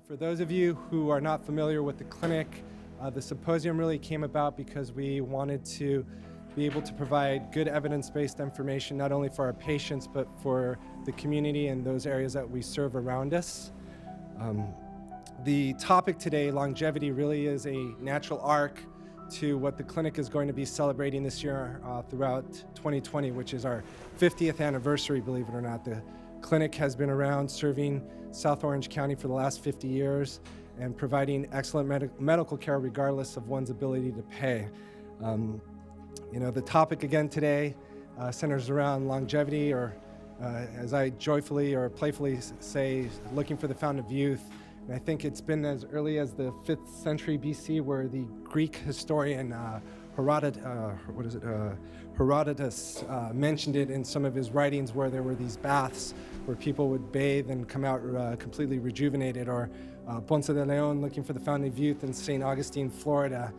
For those of you who are not familiar with the clinic, the symposium really came about because we wanted to be able to provide good evidence-based information not only for our patients but for the community and those areas that we serve around us. The topic today, longevity, really is a natural arc to what the clinic is going to be celebrating this year throughout 2020, which is our 50th anniversary, believe it or not. The clinic has been around serving South Orange County for the last 50 years and providing excellent medical care regardless of one's ability to pay. The topic again today centers around longevity, or as I joyfully or playfully say, looking for the fountain of youth. And I think it's been as early as the 5th century BC where the Greek historian Herodotus mentioned it in some of his writings, where there were these baths where people would bathe and come out completely rejuvenated, or Ponce de Leon looking for the fountain of youth in St. Augustine, Florida.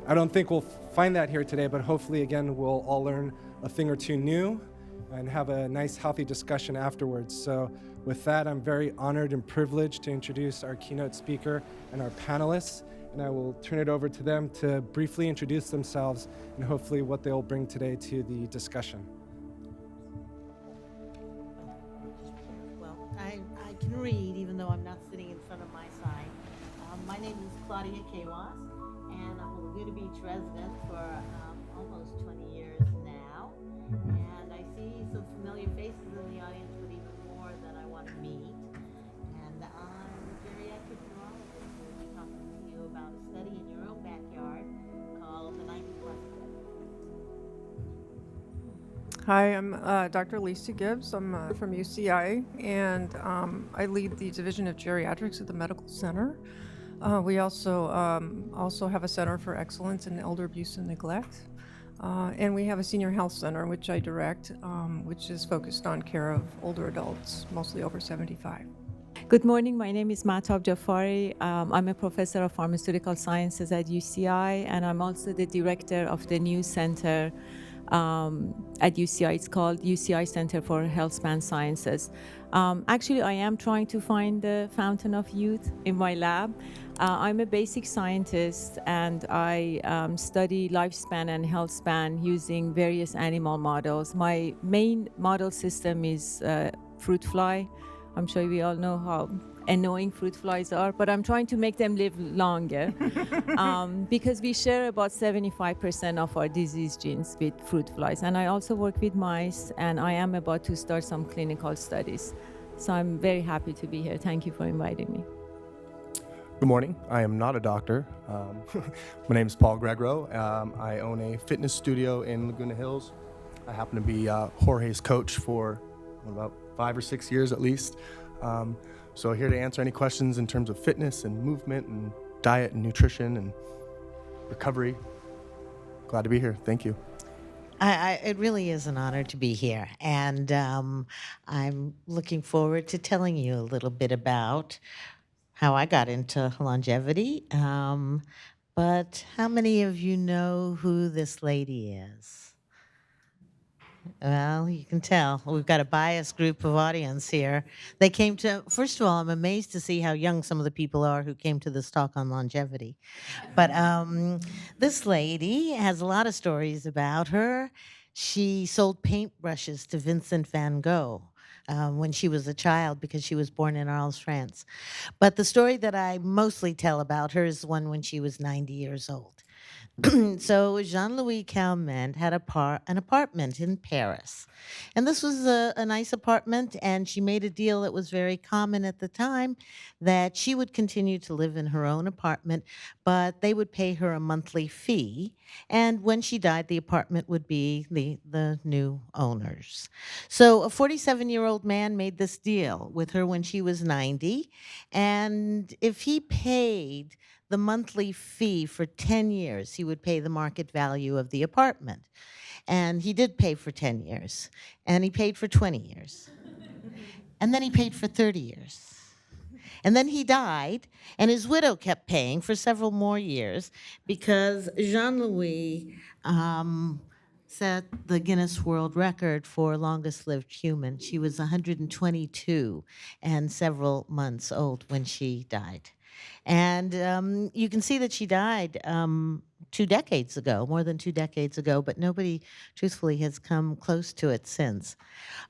I don't think we'll find that here today, but hopefully again we'll all learn a thing or two new and have a nice healthy discussion afterwards. So with that, I'm very honored and privileged to introduce our keynote speaker and our panelists, and I will turn it over to them to briefly introduce themselves and hopefully what they'll bring today to the discussion. Well, I can read even though I'm not sitting in front of my sign. My name is Claudia Kawas, and I'm a Laguna Beach resident for almost 20 years now. And I see some familiar faces in the audience, but even more that I want to meet. And I'm a geriatric neurologist who will be talking to you about a study in your own backyard called the 90 Plus Study. Hi, I'm Dr. Lisa Gibbs. I'm from UCI, and I lead the Division of Geriatrics at the Medical Center. We also have a Center for Excellence in Elder Abuse and Neglect. And we have a senior health center, which I direct, which is focused on care of older adults, mostly over 75. Good morning. My name is Mahtab Jafari. I'm a professor of pharmaceutical sciences at UCI, and I'm also the director of the new center at UCI. It's called UCI Center for Healthspan Sciences. Actually, I am trying to find the fountain of youth in my lab. I'm a basic scientist, and I study lifespan and health span using various animal models. My main model system is fruit fly. I'm sure we all know how annoying fruit flies are, but I'm trying to make them live longer because we share about 75% of our disease genes with fruit flies. And I also work with mice, and I am about to start some clinical studies. So I'm very happy to be here. Thank you for inviting me. Good morning. I am not a doctor. My name is Paul Gregro. I own a fitness studio in Laguna Hills. I happen to be Jorge's coach for about 5 or 6 years at least. So here to answer any questions in terms of fitness and movement and diet and nutrition and recovery. Glad to be here. Thank you. It really is an honor to be here, and I'm looking forward to telling you a little bit about how I got into longevity. But how many of you know who this lady is? Well, you can tell. We've got a biased group of audience here. They came to, first of all, I'm amazed to see how young some of the people are who came to this talk on longevity. But this lady has a lot of stories about her. She sold paintbrushes to Vincent van Gogh when she was a child because she was born in Arles, France. But the story that I mostly tell about her is one when she was 90 years old. So Jean-Louis Calment had an apartment in Paris. And this was a nice apartment, and she made a deal that was very common at the time, that she would continue to live in her own apartment, but they would pay her a monthly fee. And when she died, the apartment would be the new owners. So a 47-year-old man made this deal with her when she was 90. And if he paid the monthly fee for 10 years, he would pay the market value of the apartment. And he did pay for 10 years. And he paid for 20 years. And then he paid for 30 years. And then he died, and his widow kept paying for several more years because Jean-Louis set the Guinness World Record for longest lived human. She was 122 and several months old when she died. And you can see that she died 2 decades ago, more than 2 decades ago, but nobody, truthfully, has come close to it since.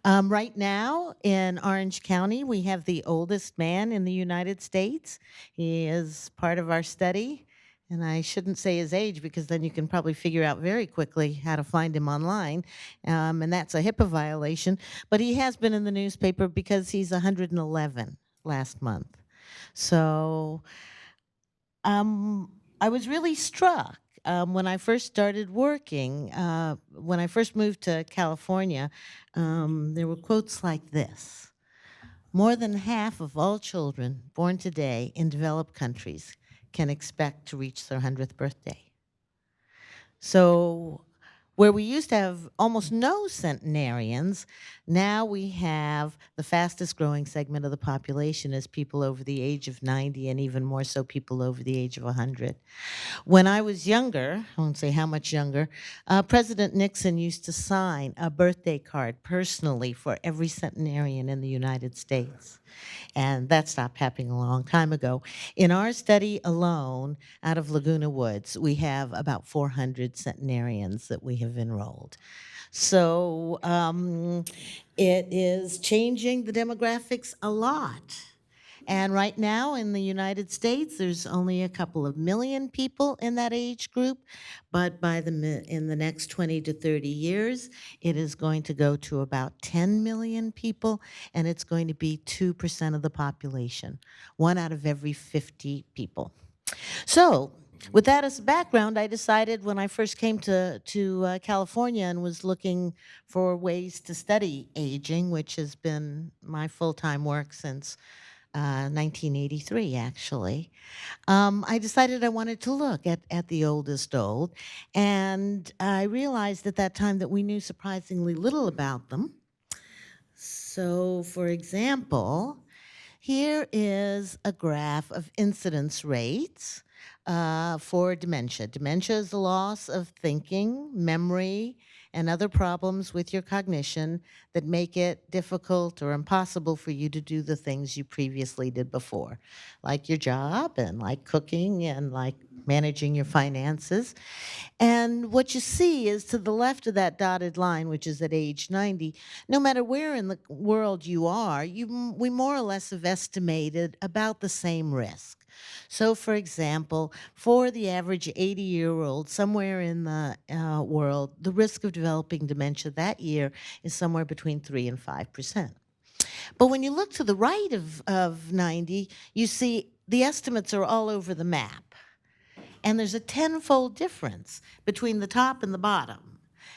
Right now in Orange County, we have the oldest man in the United States. He is part of our study. And I shouldn't say his age because then you can probably figure out very quickly how to find him online. And that's a HIPAA violation. But he has been in the newspaper because he's 111 last month. So I was really struck when I first started working, when I first moved to California, there were quotes like this. More than half of all children born today in developed countries can expect to reach their 100th birthday. So where we used to have almost no centenarians, now we have the fastest growing segment of the population as people over the age of 90 and even more so people over the age of 100. When I was younger, I won't say how much younger, President Nixon used to sign a birthday card personally for every centenarian in the United States. And that stopped happening a long time ago. In our study alone, out of Laguna Woods, we have about 400 centenarians that we have enrolled. So it is changing the demographics a lot. And right now in the United States, there's only a couple of million people in that age group, but in the next 20 to 30 years, it is going to go to about 10 million people, and it's going to be 2% of the population, 1 out of every 50 people. So with that as a background, I decided when I first came to California and was looking for ways to study aging, which has been my full-time work since 1983, actually. I decided I wanted to look at the oldest old, and I realized at that time that we knew surprisingly little about them. So, for example, here is a graph of incidence rates for dementia. Dementia is the loss of thinking, memory, and other problems with your cognition that make it difficult or impossible for you to do the things you previously did before, like your job and like cooking and like managing your finances. And what you see is to the left of that dotted line, which is at age 90, no matter where in the world you are, we more or less have estimated about the same risk. So, for example, for the average 80-year-old somewhere in the world, the risk of developing dementia that year is somewhere between 3 and 5%. But when you look to the right of 90, you see the estimates are all over the map. And there's a tenfold difference between the top and the bottom.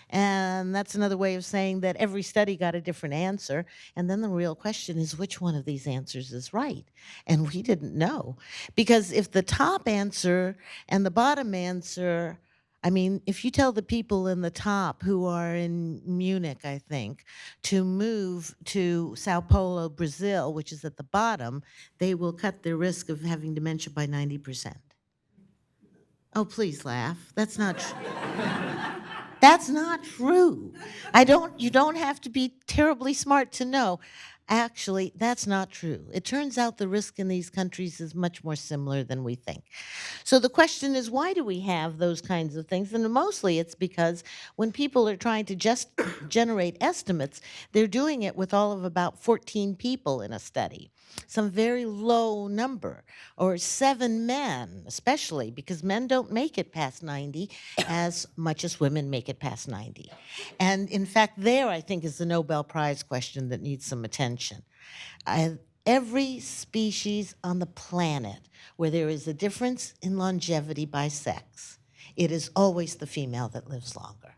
And that's another way of saying that every study got a different answer. And then the real question is which one of these answers is right? And we didn't know. Because if the top answer and the bottom answer, I mean, if you tell the people in the top who are in Munich, I think, to move to Sao Paulo, Brazil, which is at the bottom, they will cut their risk of having dementia by 90%. Oh, please laugh. That's not true. That's not true. You don't have to be terribly smart to know. Actually, that's not true. It turns out the risk in these countries is much more similar than we think. So the question is, why do we have those kinds of things? And mostly it's because when people are trying to just generate estimates, they're doing it with all of about 14 people in a study, some very low number, or 7 men, especially because men don't make it past 90 as much as women make it past 90. And in fact, there I think is the Nobel Prize question that needs some attention. Every species on the planet where there is a difference in longevity by sex, it is always the female that lives longer.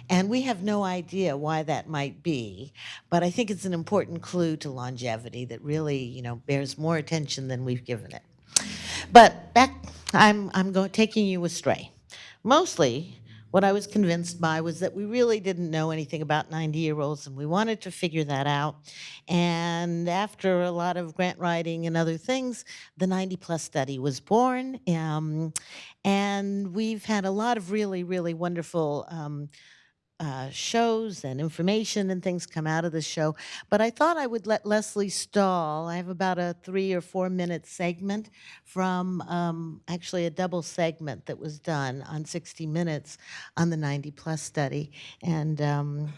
And we have no idea why that might be, but I think it's an important clue to longevity that really, bears more attention than we've given it. But back, I'm taking you astray. Mostly, what I was convinced by was that we really didn't know anything about 90-year-olds, and we wanted to figure that out. And after a lot of grant writing and other things, the 90-plus study was born. And we've had a lot of really, really wonderful shows and information and things come out of the show. But I thought I would let Leslie stall. I have about a 3 or 4 minute segment from actually a double segment that was done on 60 Minutes on the 90 plus study. And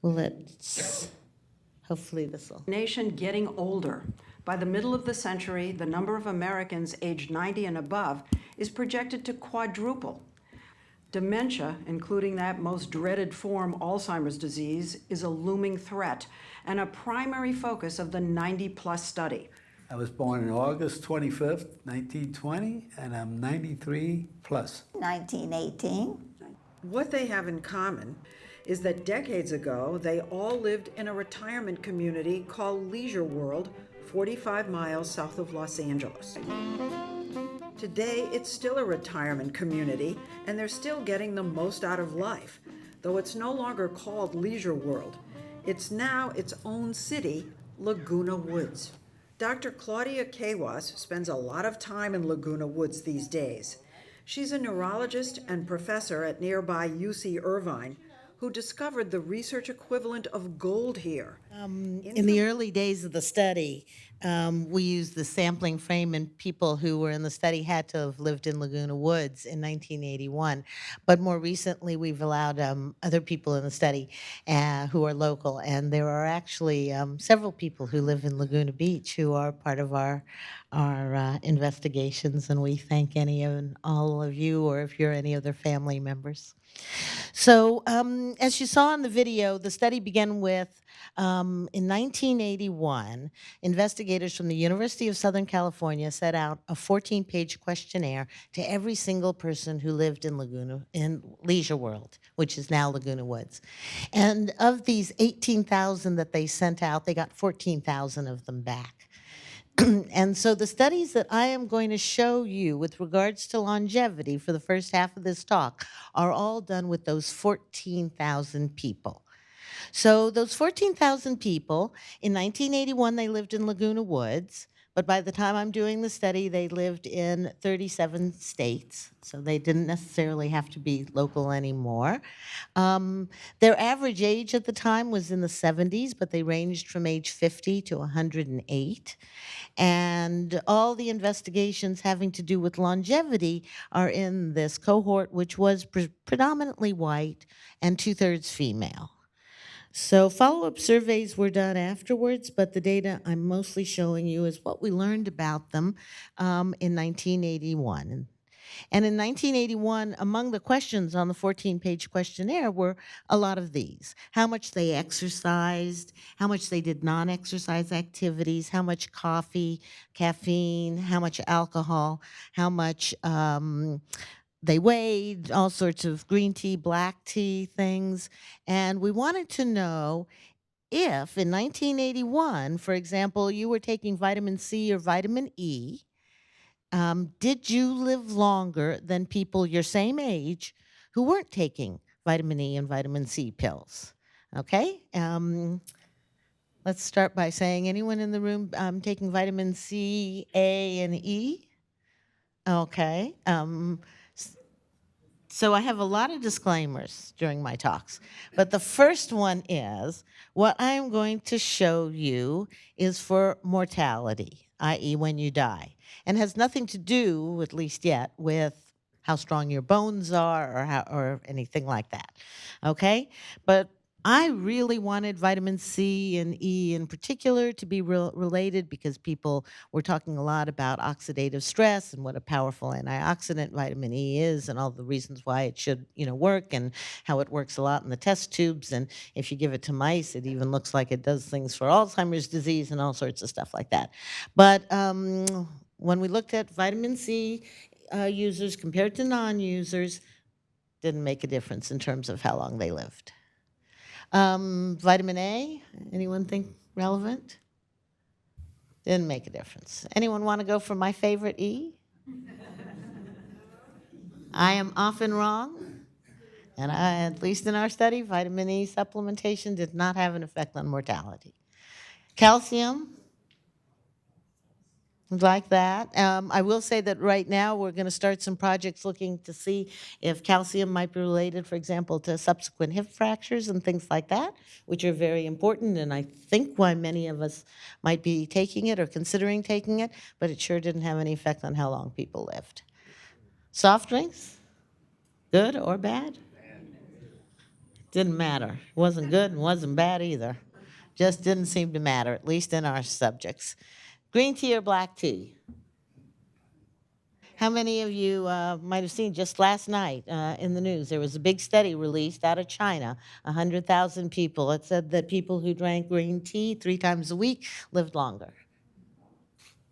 let's, hopefully this will. Nation getting older. By the middle of the century, the number of Americans aged 90 and above is projected to quadruple. Dementia, including that most dreaded form, Alzheimer's disease, is a looming threat and a primary focus of the 90-plus study. I was born on August 25th, 1920, and I'm 93 plus. 1918. What they have in common is that decades ago, they all lived in a retirement community called Leisure World, 45 miles south of Los Angeles. Today, it's still a retirement community, and they're still getting the most out of life, though it's no longer called Leisure World. It's now its own city, Laguna Woods. Dr. Claudia Kawas spends a lot of time in Laguna Woods these days. She's a neurologist and professor at nearby UC Irvine who discovered the research equivalent of gold here. In the early days of the study, we used the sampling frame, and people who were in the study had to have lived in Laguna Woods in 1981. But more recently, we've allowed other people in the study who are local, and there are actually several people who live in Laguna Beach who are part of our investigations, and we thank any and all of you, or if you're any of their family members. So as you saw in the video, the study began with, in 1981, investigators from the University of Southern California set out a 14-page questionnaire to every single person who lived in Leisure World, which is now Laguna Woods. And of these 18,000 that they sent out, they got 14,000 of them back. And so the studies that I am going to show you with regards to longevity for the first half of this talk are all done with those 14,000 people. So those 14,000 people, in 1981, they lived in Laguna Woods, but by the time I'm doing the study, they lived in 37 states, so they didn't necessarily have to be local anymore. Their average age at the time was in the 70s, but they ranged from age 50 to 108. And all the investigations having to do with longevity are in this cohort, which was predominantly white and 2/3 female. So follow-up surveys were done afterwards, but the data I'm mostly showing you is what we learned about them in 1981. And in 1981, among the questions on the 14-page questionnaire were a lot of these: how much they exercised, how much they did non-exercise activities, how much coffee, caffeine, how much alcohol, how much they weighed, all sorts of green tea, black tea things. And we wanted to know if in 1981, for example, you were taking vitamin C or vitamin E, did you live longer than people your same age who weren't taking vitamin E and vitamin C pills? Okay. Let's start by saying, anyone in the room taking vitamin C, A, and E? Okay. So I have a lot of disclaimers during my talks, but the first one is what I'm going to show you is for mortality, i.e. when you die, and has nothing to do, at least yet, with how strong your bones are or anything like that, okay? But I really wanted vitamin C and E in particular to be related because people were talking a lot about oxidative stress and what a powerful antioxidant vitamin E is and all the reasons why it should, work, and how it works a lot in the test tubes. And if you give it to mice, it even looks like it does things for Alzheimer's disease and all sorts of stuff like that. But when we looked at vitamin C users compared to non-users, didn't make a difference in terms of how long they lived. Vitamin A, anyone think relevant? Didn't make a difference. Anyone want to go for my favorite E? I am often wrong, and at least in our study, vitamin E supplementation did not have an effect on mortality. Calcium? Like that. I will say that right now we're going to start some projects looking to see if calcium might be related, for example, to subsequent hip fractures and things like that, which are very important, and I think why many of us might be taking it or considering taking it, but it sure didn't have any effect on how long people lived. Soft drinks, good or bad? Didn't matter. Wasn't good and wasn't bad either. Just didn't seem to matter, at least in our subjects. Green tea or black tea? How many of you might have seen just last night in the news, there was a big study released out of China, 100,000 people. It said that people who drank green tea 3 times a week lived longer.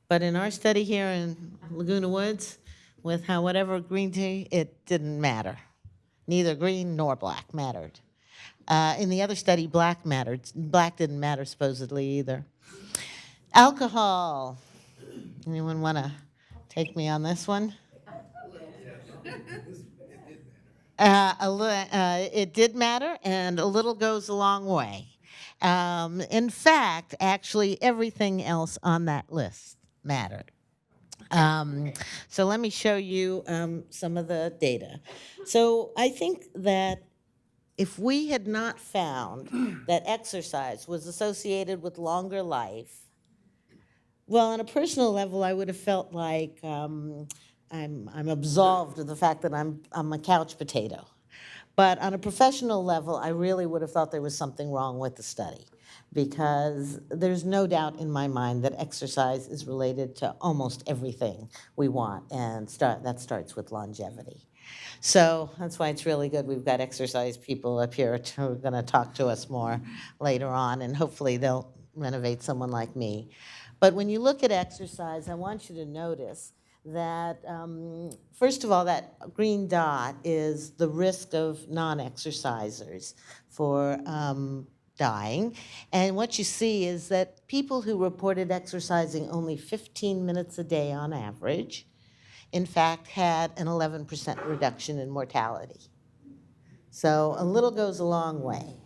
But in our study here in Laguna Woods, with whatever green tea, it didn't matter. Neither green nor black mattered. In the other study, black mattered. Black didn't matter supposedly either. Alcohol. Anyone want to take me on this one? It did matter, and a little goes a long way. In fact, actually, everything else on that list mattered. So let me show you some of the data. So I think that if we had not found that exercise was associated with longer life, well, on a personal level, I would have felt like I'm absolved of the fact that I'm a couch potato. But on a professional level, I really would have thought there was something wrong with the study, because there's no doubt in my mind that exercise is related to almost everything we want, and that starts with longevity. So that's why it's really good we've got exercise people up here who are going to talk to us more later on, and hopefully they'll renovate someone like me. But when you look at exercise, I want you to notice that, first of all, that green dot is the risk of non-exercisers for dying. And what you see is that people who reported exercising only 15 minutes a day on average, in fact, had an 11% reduction in mortality. So a little goes a long way.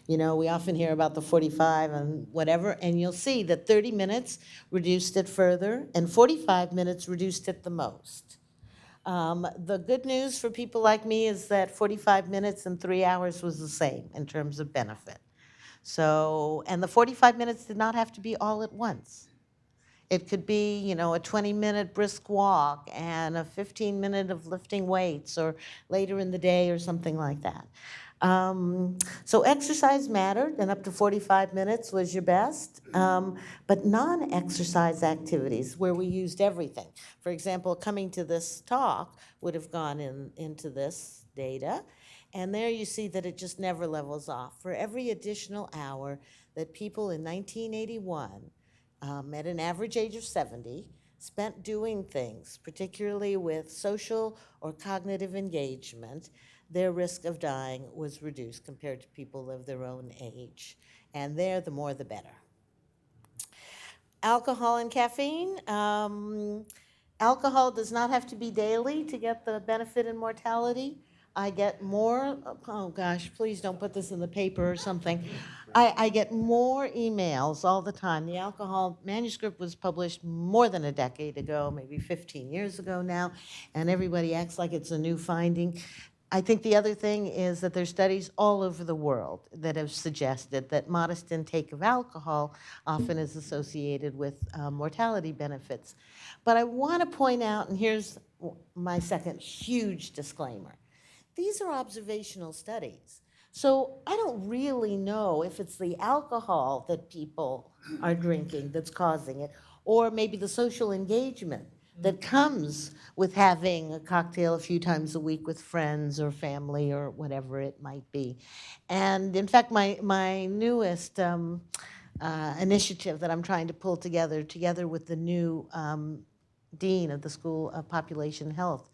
You know, we often hear about the 45 and whatever, and you'll see that 30 minutes reduced it further, and 45 minutes reduced it the most. The good news for people like me is that 45 minutes and 3 hours was the same in terms of benefit. So, and the 45 minutes did not have to be all at once. It could be, you know, a 20-minute brisk walk and a 15-minute of lifting weights, or later in the day or something like that. So exercise mattered, and up to 45 minutes was your best. But non-exercise activities where we used everything. For example, coming to this talk would have gone into this data. And there you see that it just never levels off. For every additional hour that people in 1981, at an average age of 70, spent doing things, particularly with social or cognitive engagement, their risk of dying was reduced compared to people of their own age. And there, the more the better. Alcohol and caffeine. Alcohol does not have to be daily to get the benefit in mortality. I get more, oh gosh, please don't put this in the paper or something. I get more emails all the time. The alcohol manuscript was published more than a decade ago, maybe 15 years ago now, and everybody acts like it's a new finding. I think the other thing is that there's studies all over the world that have suggested that modest intake of alcohol often is associated with mortality benefits. But I want to point out, and here's my second huge disclaimer, these are observational studies. So I don't really know if it's the alcohol that people are drinking that's causing it, or maybe the social engagement that comes with having a cocktail a few times a week with friends or family or whatever it might be. And in fact, my newest initiative that I'm trying to pull together with the new dean of the School of Population Health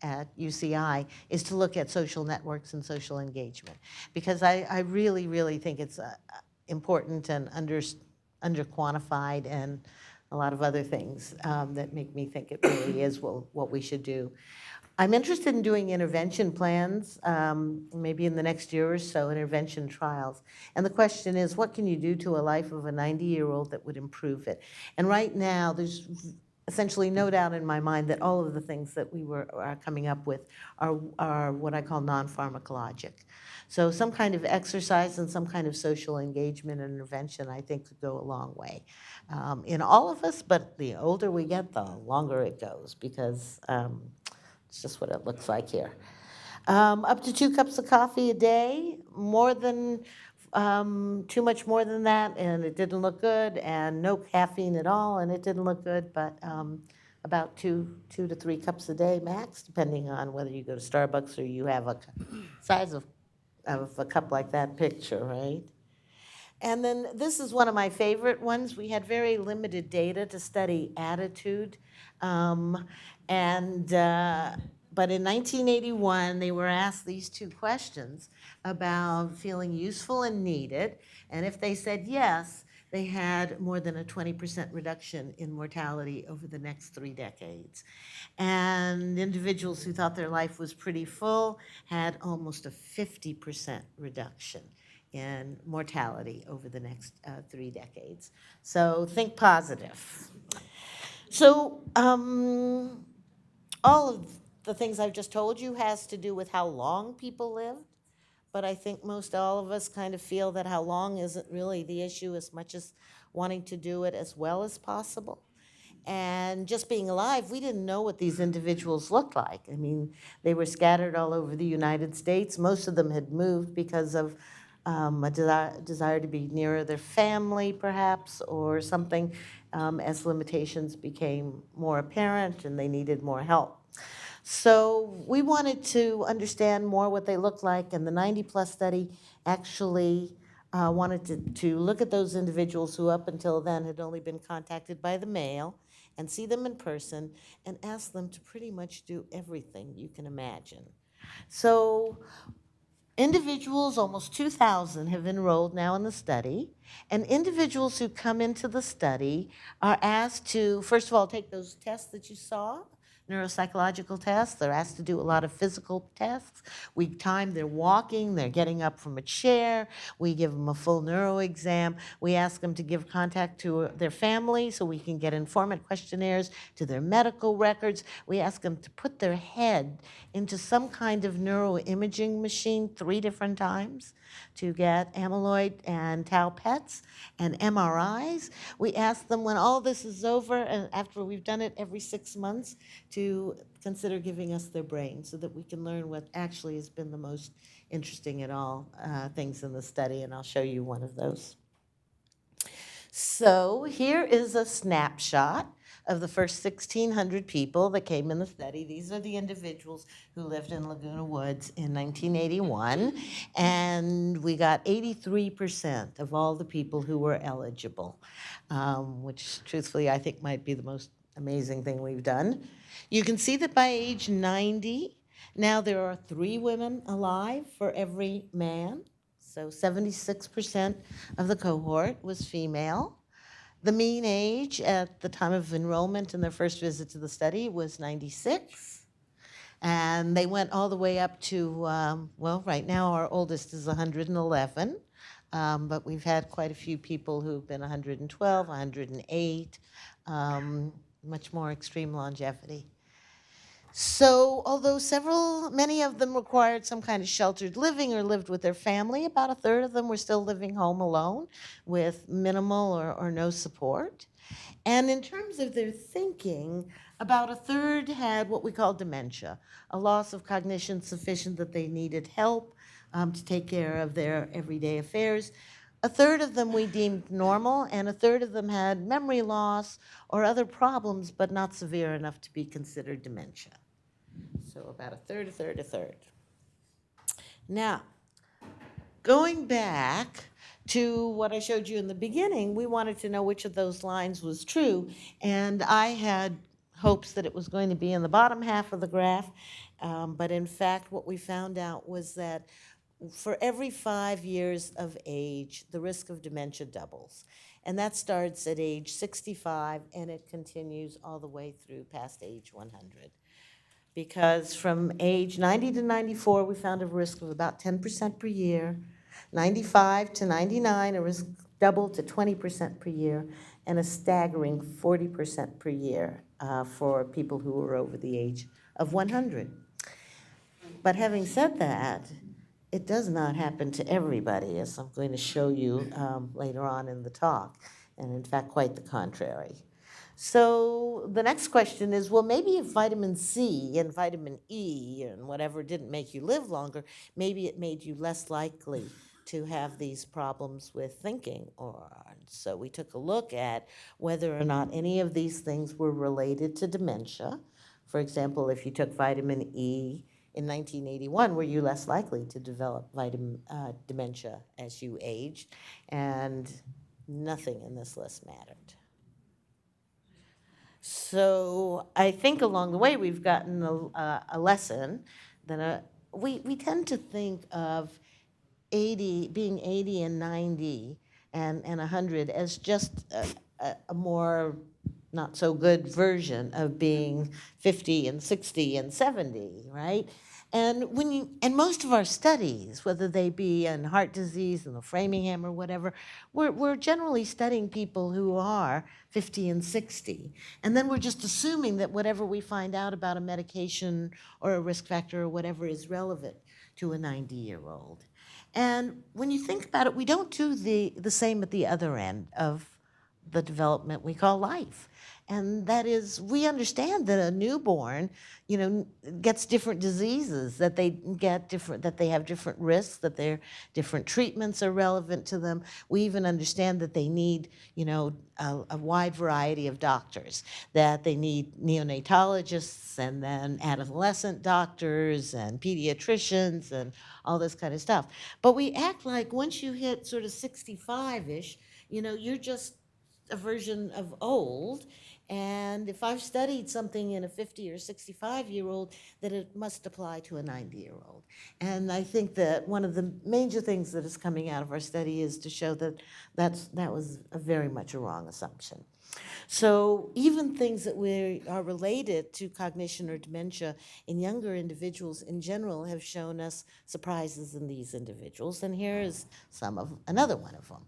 at UCI, is to look at social networks and social engagement. Because I really, really think it's important and under quantified, and a lot of other things that make me think it really is what we should do. I'm interested in doing intervention plans, maybe in the next year or so, intervention trials. And the question is, what can you do to a life of a 90-year-old that would improve it? And right now, there's essentially no doubt in my mind that all of the things that we are coming up with are what I call non-pharmacologic. So some kind of exercise and some kind of social engagement and intervention, I think, could go a long way in all of us, but the older we get, the longer it goes, because it's just what it looks like here. Up to 2 cups of coffee a day, more than, too much more than that, and it didn't look good, and no caffeine at all, and it didn't look good, but about 2 to 3 cups a day max, depending on whether you go to Starbucks or you have a size of a cup like that picture, right? And then this is one of my favorite ones. We had very limited data to study attitude. But in 1981, they were asked these 2 questions about feeling useful and needed. And if they said yes, they had more than a 20% reduction in mortality over the next 3 decades. And individuals who thought their life was pretty full had almost a 50% reduction in mortality over the next 3 decades. So think positive. So all of the things I've just told you has to do with how long people lived, but I think most all of us kind of feel that how long isn't really the issue as much as wanting to do it as well as possible. And just being alive, we didn't know what these individuals looked like. I mean, they were scattered all over the United States. Most of them had moved because of a desire to be nearer their family, perhaps, or something, as limitations became more apparent and they needed more help. So we wanted to understand more what they looked like, and the 90+ study actually wanted to look at those individuals who up until then had only been contacted by the mail and see them in person and ask them to pretty much do everything you can imagine. So individuals, almost 2,000, have enrolled now in the study, and individuals who come into the study are asked to, first of all, take those tests that you saw, neuropsychological tests. They're asked to do a lot of physical tests. We time their walking, they're getting up from a chair. We give them a full neuro exam. We ask them to give contact to their family so we can get informant questionnaires to their medical records. We ask them to put their head into some kind of neuroimaging machine 3 different times to get amyloid and tau PETs and MRIs. We ask them when all this is over, and after we've done it every 6 months, to consider giving us their brain so that we can learn what actually has been the most interesting at all things in the study, and I'll show you one of those. So here is a snapshot of the first 1,600 people that came in the study. These are the individuals who lived in Laguna Woods in 1981, and we got 83% of all the people who were eligible, which truthfully I think might be the most amazing thing we've done. You can see that by age 90, now there are 3 women alive for every man, so 76% of the cohort was female. The mean age at the time of enrollment in their first visit to the study was 96. And they went all the way up to, well, right now our oldest is 111. But we've had quite a few people who've been 112, 108, much more extreme longevity. So although many of them required some kind of sheltered living or lived with their family, about a third of them were still living home alone with minimal or no support. And in terms of their thinking, about a third had what we call dementia, a loss of cognition sufficient that they needed help to take care of their everyday affairs. A third of them we deemed normal, and a third of them had memory loss or other problems, but not severe enough to be considered dementia. So about a third, a third, a third. Now, going back to what I showed you in the beginning, we wanted to know which of those lines was true, and I had hopes that it was going to be in the bottom half of the graph, but in fact what we found out was that for every 5 years of age, the risk of dementia doubles. And that starts at age 65 and it continues all the way through past age 100. Because from age 90 to 94, we found a risk of about 10% per year. 95 to 99, a risk doubled to 20% per year, and a staggering 40% per year for people who were over the age of 100. But having said that, it does not happen to everybody, as I'm going to show you later on in the talk, and in fact, quite the contrary. So the next question is, well, maybe if vitamin C and vitamin E and whatever didn't make you live longer, maybe it made you less likely to have these problems with thinking. So we took a look at whether or not any of these things were related to dementia. For example, if you took vitamin E in 1981, were you less likely to develop dementia as you aged? And nothing in this list mattered. So I think along the way we've gotten a lesson that we tend to think of being 80 and 90 and 100 as just a more not so good version of being 50 and 60 and 70, right? And most of our studies, whether they be in heart disease and the Framingham or whatever, we're generally studying people who are 50 and 60. And then we're just assuming that whatever we find out about a medication or a risk factor or whatever is relevant to a 90-year-old. And when you think about it, we don't do the same at the other end of the development we call life. And that is, we understand that a newborn, gets different diseases, that they have different risks, that their different treatments are relevant to them. We even understand that they need, a wide variety of doctors, that they need neonatologists and then adolescent doctors and pediatricians and all this kind of stuff. But we act like once you hit sort of 65-ish, you're just a version of old. And if I've studied something in a 50 or 65-year-old, that it must apply to a 90-year-old. And I think that one of the major things that is coming out of our study is to show that that was very much a wrong assumption. So even things that are related to cognition or dementia in younger individuals in general have shown us surprises in these individuals. And here is another one of them.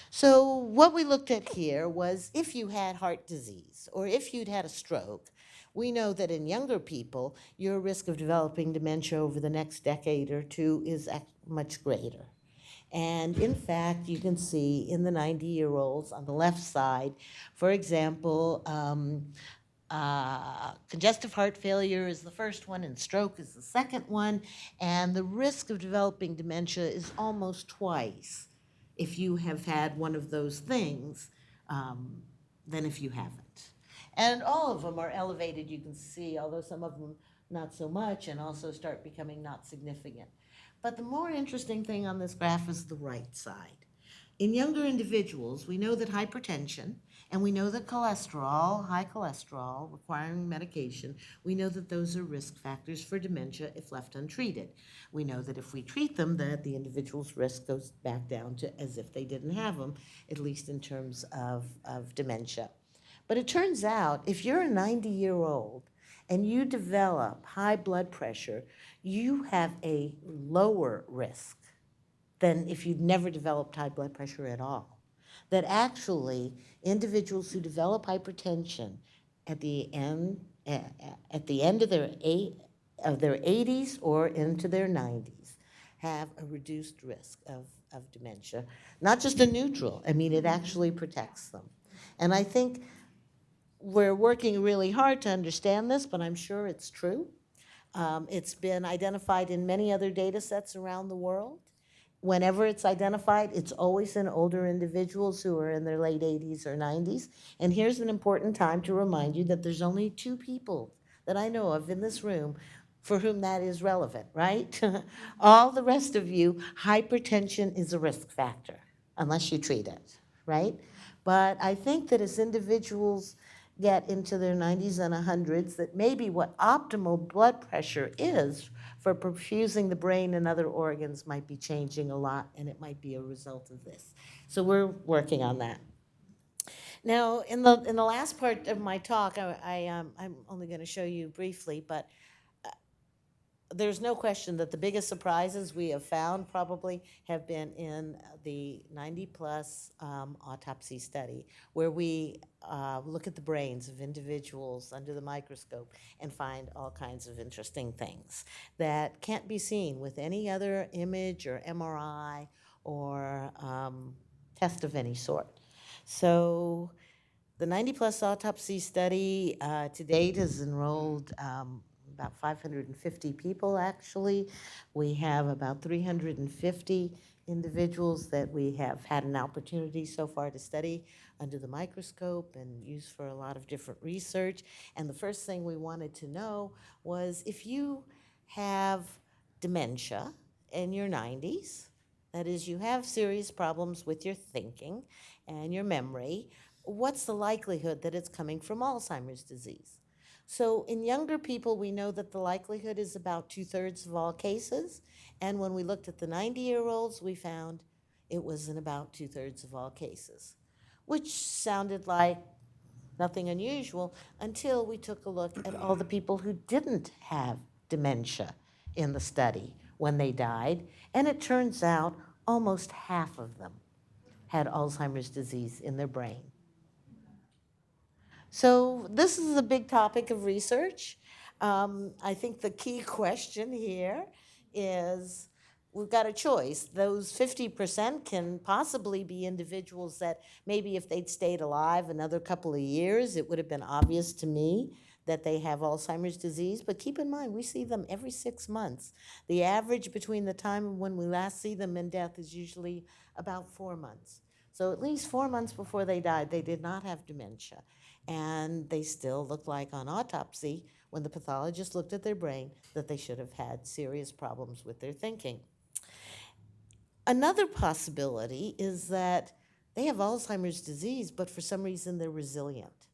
So what we looked at here was if you had heart disease or if you'd had a stroke, we know that in younger people, your risk of developing dementia over the next decade or two is much greater. And in fact, you can see in the 90-year-olds on the left side, for example, congestive heart failure is the first one and stroke is the second one. And the risk of developing dementia is almost twice if you have had one of those things than if you haven't. And all of them are elevated, you can see, although some of them not so much and also start becoming not significant. But the more interesting thing on this graph is the right side. In younger individuals, we know that hypertension and we know that high cholesterol requiring medication, we know that those are risk factors for dementia if left untreated. We know that if we treat them, that the individual's risk goes back down to as if they didn't have them, at least in terms of dementia. But it turns out if you're a 90-year-old and you develop high blood pressure, you have a lower risk than if you'd never developed high blood pressure at all. That actually individuals who develop hypertension at the end of their 80s or into their 90s have a reduced risk of dementia. Not just a neutral, it actually protects them. And I think we're working really hard to understand this, but I'm sure it's true. It's been identified in many other data sets around the world. Whenever it's identified, it's always in older individuals who are in their late 80s or 90s. And here's an important time to remind you that there's only 2 people that I know of in this room for whom that is relevant, right? All the rest of you, hypertension is a risk factor, unless you treat it, right? But I think that as individuals get into their 90s and 100s, that maybe what optimal blood pressure is for perfusing the brain and other organs might be changing a lot, and it might be a result of this. So we're working on that. Now, in the last part of my talk, I'm only going to show you briefly, but there's no question that the biggest surprises we have found probably have been in the 90-plus autopsy study, where we look at the brains of individuals under the microscope and find all kinds of interesting things that can't be seen with any other image or MRI or test of any sort. So the 90-plus autopsy study to date has enrolled about 550 people, actually. We have about 350 individuals that we have had an opportunity so far to study under the microscope and use for a lot of different research. And the first thing we wanted to know was if you have dementia in your 90s, that is, you have serious problems with your thinking and your memory, what's the likelihood that it's coming from Alzheimer's disease? So in younger people, we know that the likelihood is about 2/3 of all cases. And when we looked at the 90-year-olds, we found it was in about 2/3 of all cases, which sounded like nothing unusual until we took a look at all the people who didn't have dementia in the study when they died. And it turns out almost half of them had Alzheimer's disease in their brain. So this is a big topic of research. I think the key question here is we've got a choice. Those 50% can possibly be individuals that maybe if they'd stayed alive another couple of years, it would have been obvious to me that they have Alzheimer's disease. But keep in mind, we see them every 6 months. The average between the time when we last see them in death is usually about 4 months. So at least 4 months before they died, they did not have dementia. And they still look like on autopsy, when the pathologist looked at their brain, that they should have had serious problems with their thinking. Another possibility is that they have Alzheimer's disease, but for some reason they're resilient.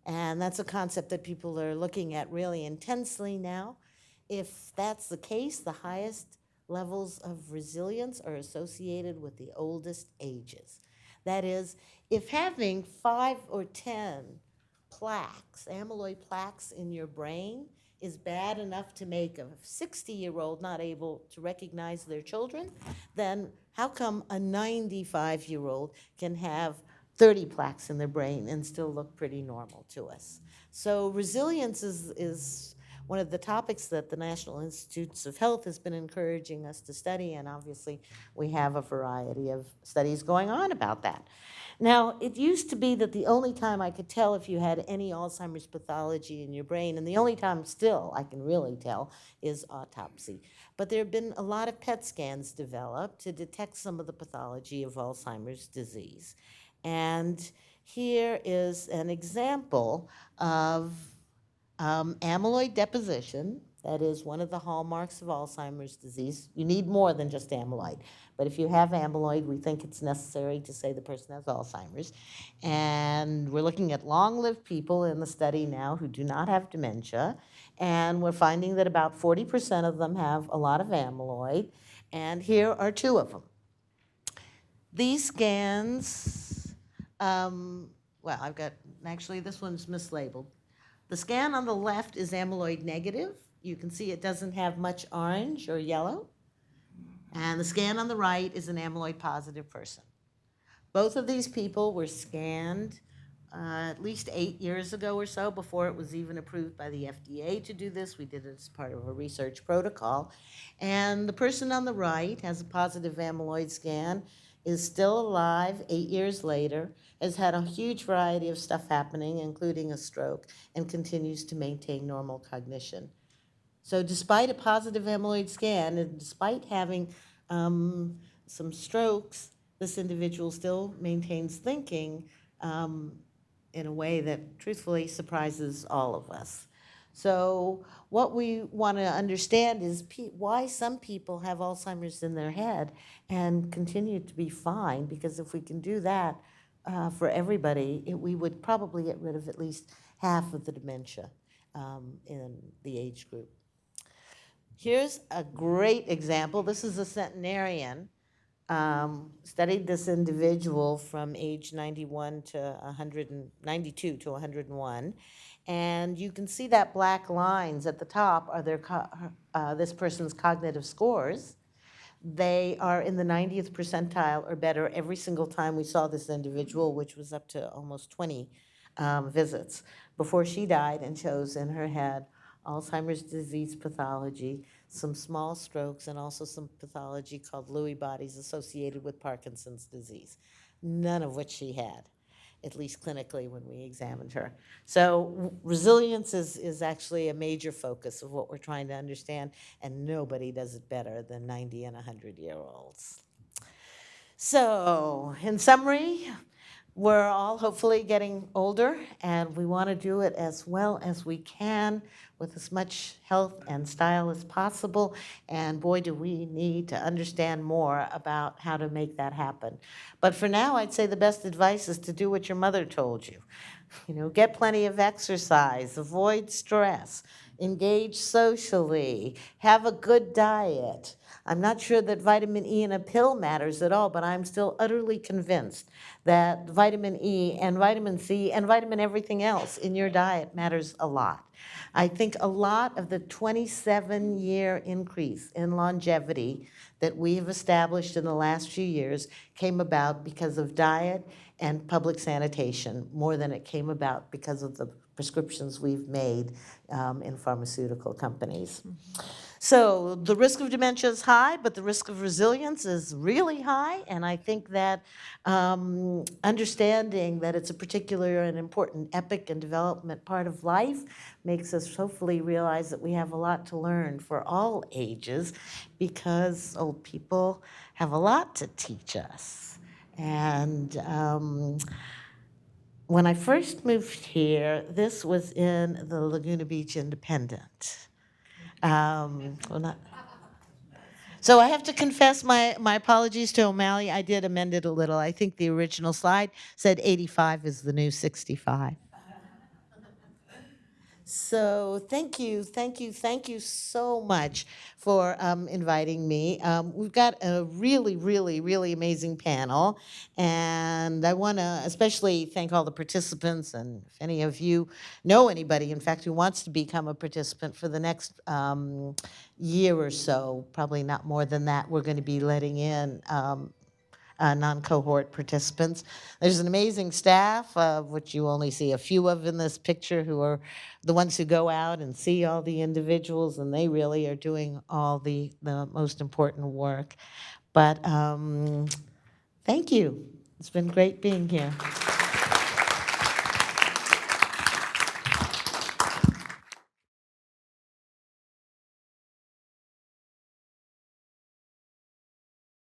And that's a concept that people are looking at really intensely now. If that's the case, the highest levels of resilience are associated with the oldest ages. That is, if having 5 or 10 plaques, amyloid plaques in your brain is bad enough to make a 60-year-old not able to recognize their children, then how come a 95-year-old can have 30 plaques in their brain and still look pretty normal to us? So resilience is one of the topics that the National Institutes of Health has been encouraging us to study, and obviously we have a variety of studies going on about that. Now, it used to be that the only time I could tell if you had any Alzheimer's pathology in your brain, and the only time still I can really tell, is autopsy. But there have been a lot of PET scans developed to detect some of the pathology of Alzheimer's disease. And here is an example of amyloid deposition. That is one of the hallmarks of Alzheimer's disease. You need more than just amyloid. But if you have amyloid, we think it's necessary to say the person has Alzheimer's. And we're looking at long-lived people in the study now who do not have dementia. And we're finding that about 40% of them have a lot of amyloid. And here are 2 of them. These scans, well, actually this one's mislabeled. The scan on the left is amyloid negative. You can see it doesn't have much orange or yellow. And the scan on the right is an amyloid positive person. Both of these people were scanned at least 8 years ago or so, before it was even approved by the FDA to do this. We did it as part of a research protocol. And the person on the right has a positive amyloid scan, is still alive 8 years later, has had a huge variety of stuff happening, including a stroke, and continues to maintain normal cognition. So despite a positive amyloid scan, and despite having some strokes, this individual still maintains thinking in a way that truthfully surprises all of us. So what we want to understand is why some people have Alzheimer's in their head and continue to be fine, because if we can do that for everybody, we would probably get rid of at least half of the dementia in the age group. Here's a great example. This is a centenarian studied this individual from age 91 to 192 to 101. And you can see that black lines at the top are this person's cognitive scores. They are in the 90th percentile or better every single time we saw this individual, which was up to almost 20 visits, before she died and shows in her head Alzheimer's disease pathology, some small strokes, and also some pathology called Lewy bodies associated with Parkinson's disease, none of which she had, at least clinically when we examined her. So resilience is actually a major focus of what we're trying to understand, and nobody does it better than 90 and 100-year-olds. So in summary, we're all hopefully getting older, and we want to do it as well as we can with as much health and style as possible. And boy, do we need to understand more about how to make that happen. But for now, I'd say the best advice is to do what your mother told you. You know, get plenty of exercise, avoid stress, engage socially, have a good diet. I'm not sure that vitamin E in a pill matters at all, but I'm still utterly convinced that vitamin E and vitamin C and vitamin everything else in your diet matters a lot. I think a lot of the 27-year increase in longevity that we have established in the last few years came about because of diet and public sanitation, more than it came about because of the prescriptions we've made in pharmaceutical companies. So the risk of dementia is high, but the risk of resilience is really high, and I think that understanding that it's a particular and important epic and development part of life makes us hopefully realize that we have a lot to learn for all ages, because old people have a lot to teach us. And when I first moved here, this was in the Laguna Beach Independent. So I have to confess my apologies to O'Malley. I did amend it a little. I think the original slide said 85 is the new 65. So thank you so much for inviting me. We've got a really amazing panel, and I want to especially thank all the participants, and if any of you know anybody, in fact, who wants to become a participant for the next year or so, probably not more than that, we're going to be letting in non-cohort participants. There's an amazing staff, of which you only see a few of in this picture, who are the ones who go out and see all the individuals, and they really are doing all the most important work. But thank you. It's been great being here.